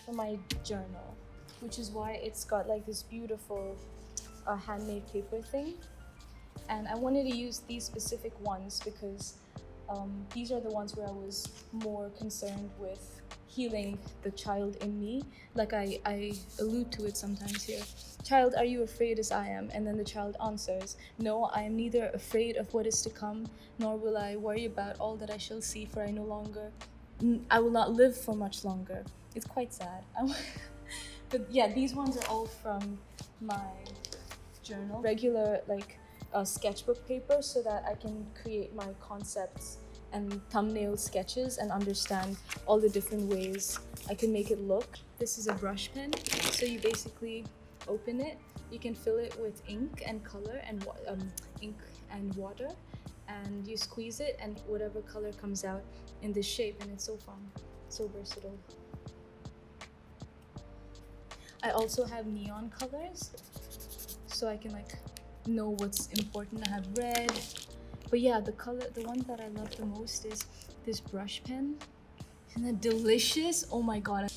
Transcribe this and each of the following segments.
for my journal, which is why it's got like this beautiful handmade paper thing. And I wanted to use these specific ones because these are the ones where I was more concerned with healing the child in me. Like I allude to it sometimes here. Child, are you afraid as I am? And then the child answers, no, I am neither afraid of what is to come, nor will I worry about all that I shall see, for I will not live for much longer. It's quite sad. But yeah, these ones are all from my journal, regular like sketchbook paper, so that I can create my concepts and thumbnail sketches and understand all the different ways I can make it look. This is a brush pen, so you basically open it, you can fill it with ink and color and ink and water, and you squeeze it and whatever color comes out in this shape, and it's so fun, so versatile. I also have neon colors, so I can like know what's important. I have red, but yeah, the one that I love the most is this brush pen. Isn't that delicious? Oh my god.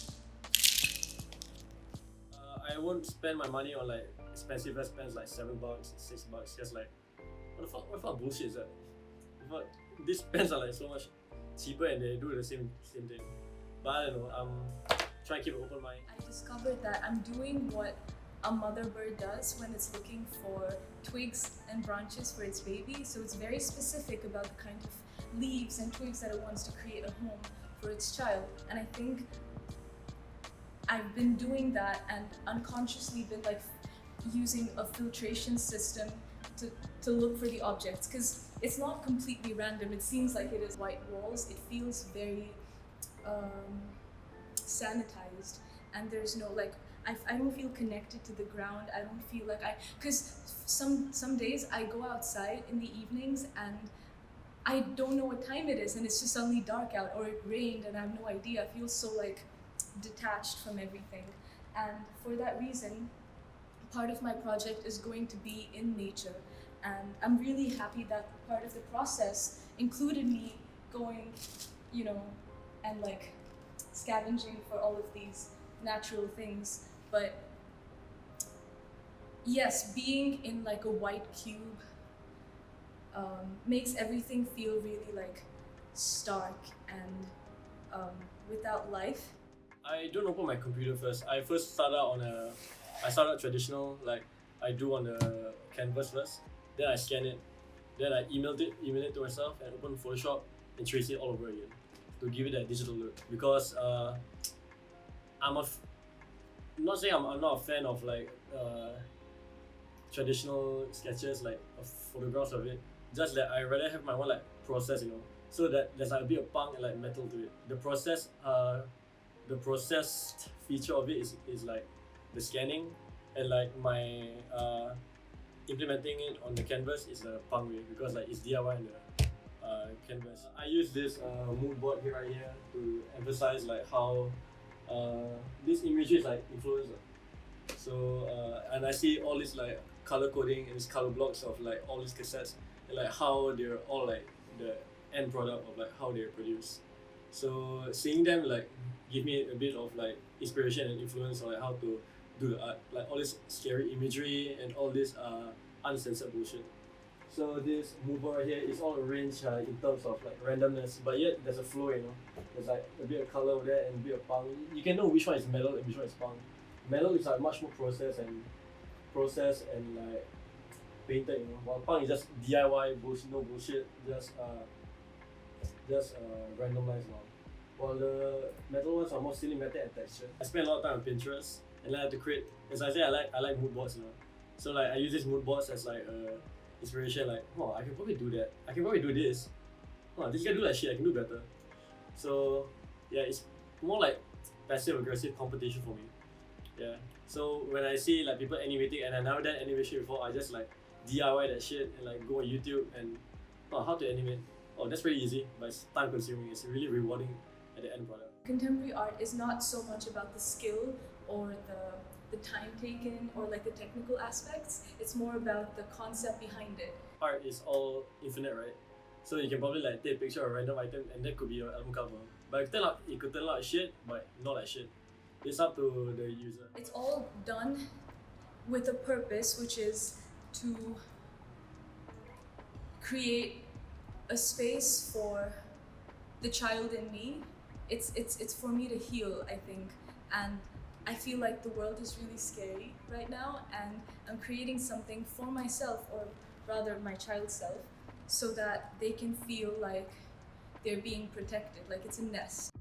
I won't spend my money on like expensive pens like $7, $6. Just like, what the fuck bullshit is that? These pens are like so much cheaper and they do the same thing. But I don't know. Try and keep an open mind. I discovered that I'm doing what a mother bird does when it's looking for twigs and branches for its baby. So it's very specific about the kind of leaves and twigs that it wants to create a home for its child. And I think I've been doing that and unconsciously been like using a filtration system to look for the objects, because it's not completely random. It seems like it is white walls. It feels very sanitized, and there's no like I don't feel connected to the ground. I don't feel like because some days I go outside in the evenings and I don't know what time it is, and it's just suddenly dark out, or it rained and I have no idea. I feel so like detached from everything, and for that reason, part of my project is going to be in nature, and I'm really happy that part of the process included me going, and like scavenging for all of these natural things. But yes, being in like a white cube makes everything feel really like stark and without life. I don't open my computer first. I started traditional, like I drew on the canvas first, then I scan it, then I email it to myself and open Photoshop and trace it all over again to give it that digital look. Because not saying I'm not a fan of like traditional sketches, like photographs of it. Just that I rather have my own like process, so that there's like a bit of punk and like metal to it. The processed feature of it is like the scanning, and like my implementing it on the canvas is a punk way, because like it's DIY in the canvas. I use this mood board right here to emphasize like how this imagery is like influenced. So and I see all this like color coding and these color blocks of like all these cassettes, and like how they're all like the end product of like how they're produced. So seeing them like give me a bit of like inspiration and influence on like how to do the art, like all this scary imagery and all this uncensored bullshit. So this mover right here is all arranged in terms of like randomness, but yet there's a flow, There's like a bit of color over there and a bit of punk. You can know which one is metal and which one is punk. Metal is like much more processed and like painted, While punk is just DIY bullshit, no bullshit, just randomized now. While the metal ones are more cinematic and textured. I spend a lot of time on Pinterest, and I have to create. As I say, I like mood boards, So like I use these mood boards as like inspiration. Like, I can probably do that. I can probably do this. This guy do that shit. I can do better. So yeah, it's more like passive aggressive competition for me. Yeah. So when I see like people animating, and I never done animation before, I just like DIY that shit and like go on YouTube and how to animate. That's very easy, but it's time consuming. It's really rewarding at the end product. Contemporary art is not so much about the skill or the time taken or like the technical aspects. It's more about the concept behind it. Art is all infinite, right? So you can probably like take a picture of a random item and that could be your album cover. But it could turn out shit, but not like shit. it's up to the user. It's all done with a purpose, which is to create a space for the child in me. It's for me to heal, I think. And I feel like the world is really scary right now, and I'm creating something for myself, or rather my child's self, so that they can feel like they're being protected, like it's a nest.